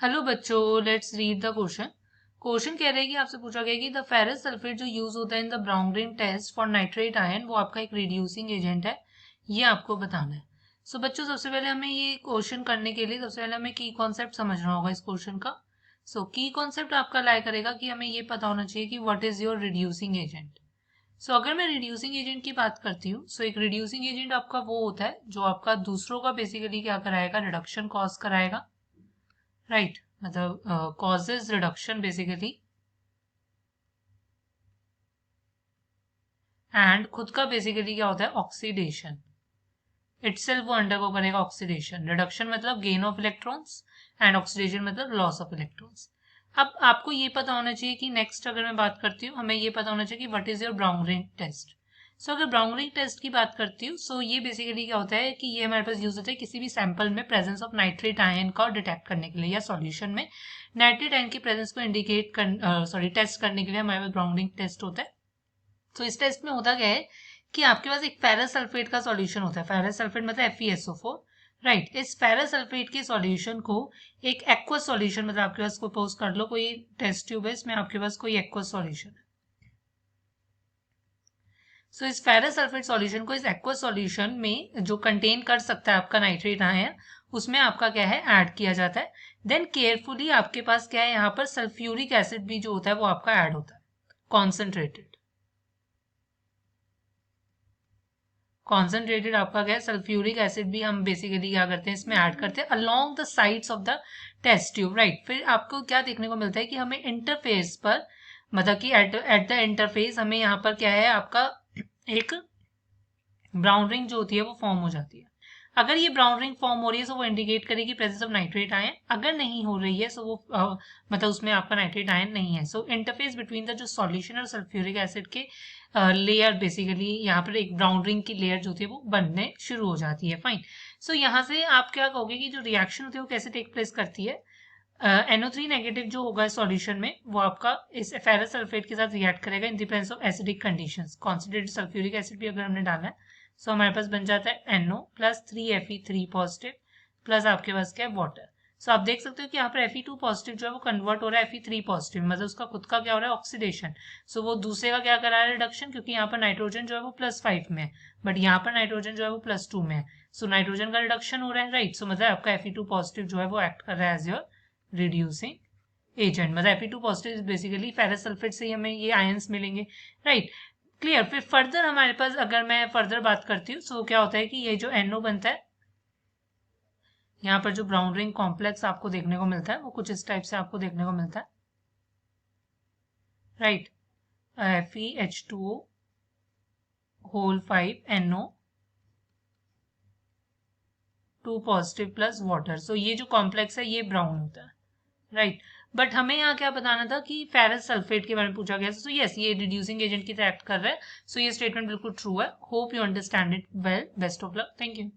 Hello बच्चों, let's read the question. Question कह रहे हैं कि आपसे पूछा गया कि द फेरस सल्फेट जो यूज होता है in the brown test for nitrate ion वो आपका एक रिड्यूसिंग एजेंट है, ये आपको बताना है। सो बच्चों, सबसे पहले हमें ये क्वेश्चन करने के लिए सबसे पहले हमें की कॉन्सेप्ट समझना होगा इस क्वेश्चन का। की कॉन्सेप्ट आपका लाया करेगा कि हमें ये पता होना चाहिए कि what is your reducing agent. अगर मैं रिड्यूसिंग एजेंट की बात करती हूँ, एक रिड्यूसिंग एजेंट आपका वो होता है जो आपका दूसरों का बेसिकली क्या कराएगा, रिडक्शन कॉज कराएगा, राइट। मतलब कॉजेज रिडक्शन बेसिकली, एंड खुद का बेसिकली क्या होता है, ऑक्सीडेशन। इटसेल्फ वो अंडरगो करेगा ऑक्सीडेशन। रिडक्शन मतलब gain of electrons and oxidation मतलब लॉस ऑफ इलेक्ट्रॉन्स। अब आपको ये पता होना चाहिए कि नेक्स्ट अगर मैं बात करती हूँ, हमें ये पता होना चाहिए कि what is your brown ring test. अगर ब्राउन रिंग टेस्ट की बात करती हूँ, ये बेसिकली क्या होता है कि ये हमारे पास यूज होता है किसी भी सैंपल में प्रेजेंस ऑफ नाइट्रेट आयन का डिटेक्ट करने के लिए, या सॉल्यूशन में नाइट्रेट आयन की प्रेजेंस को इंडिकेट कर टेस्ट करने के लिए हमारे पास ब्राउन रिंग टेस्ट होता है। तो इस टेस्ट में होता क्या है कि आपके पास एक फेरस सल्फेट का सॉल्यूशन होता है। फेरस सल्फेट मतलब FeSO4, राइट। इस फेरस सल्फेट के सॉल्यूशन को एक एक्वस सॉल्यूशन, मतलब आपके पास सपोज कर लो कोई टेस्ट ट्यूब है, इसमें आपके पास कोई एक्वस सॉल्यूशन है। इस फेरस सल्फेट सॉल्यूशन को इस एक्वस सॉल्यूशन में जो कंटेन कर सकता है आपका नाइट्रेट आयन, उसमें आपका क्या है, ऐड किया जाता है। देन केयरफुली आपके पास क्या है, यहाँ पर सल्फ्यूरिक एसिड भी जो होता है वो आपका ऐड होता है, कॉन्सेंट्रेटेड आपका क्या है, सल्फ्यूरिक एसिड भी हम बेसिकली क्या करते हैं, इसमें ऐड करते हैं along the sides of the test tube, right. फिर आपको क्या देखने को मिलता है कि हमें इंटरफेस पर, मतलब कि एट द इंटरफेस हमें यहाँ पर क्या है, आपका एक ब्राउन रिंग जो होती है वो फॉर्म हो जाती है। अगर ये ब्राउन रिंग फॉर्म हो रही है तो वो इंडिकेट करेगी प्रेजेंस ऑफ नाइट्रेट आयन। अगर नहीं हो रही है तो वो मतलब उसमें आपका नाइट्रेट आयन नहीं है। इंटरफेस बिटवीन द जो सॉल्यूशन और सल्फ्यूरिक एसिड के लेयर, बेसिकली यहाँ पर एक ब्राउन रिंग की लेयर जो होती है वो बनने शुरू हो जाती है। फाइन। यहाँ से आप क्या कहोगे कि जो रिएक्शन होती है वो कैसे टेक प्लेस करती है। NO3 नेगेटिव जो होगा सॉल्यूशन में वो आपका इस फेरस सल्फेट के साथ रिएक्ट करेगा in the presence of acidic conditions. Concentrated sulphuric acid भी अगर हमने डाला है हमारे पास बन जाता है NO plus 3Fe3 positive plus आपके पास क्या है, वाटर। आप देख सकते हो कि यहाँ पर Fe2 पॉजिटिव जो है वो कन्वर्ट हो रहा है Fe3 पॉजिटिव, मतलब उसका खुद का क्या हो रहा है, ऑक्सीडेशन। वो दूसरे का क्या करा रहा है, रिडक्शन, क्योंकि यहाँ पर नाइट्रोजन जो है वो +5 में है, बट यहाँ पर नाइट्रोजन जो है वो +2 में है। नाइट्रोजन का रिडक्शन हो रहा है, राइट। मतलब आपका Fe2 पॉजिटिव जो है वो एक्ट कर रहा है एज योर रिड्यूसिंग एजेंट। मतलब Fe2 positive basically ferrous sulphate से ही हमें ये आयंस मिलेंगे, राइट। क्लियर। फिर फर्दर हमारे पास अगर मैं फर्दर बात करती हूँ, क्या होता है कि ये जो NO बनता है, यहाँ पर जो ब्राउन रिंग कॉम्प्लेक्स आपको देखने को मिलता है वो कुछ इस टाइप से आपको देखने को मिलता है, right. FeH2O whole 5 NO 2 positive plus water. ये जो कॉम्प्लेक्स है ये ब्राउन होता है, राइट। बट हमें यहाँ क्या बताना था कि फेरस सल्फेट के बारे में पूछा गया था। यस, ये रिड्यूसिंग एजेंट की तरह एक्ट कर रहा है। ये स्टेटमेंट बिल्कुल ट्रू है। Hope you understand it well. Best of luck. Thank you.